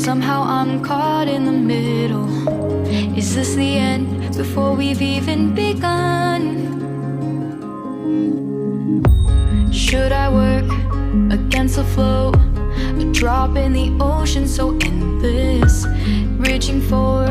Somehow I'm caught in the middle. Is this the end before we've even begun? Should I work against the flow? A drop in the ocean so endless, reaching for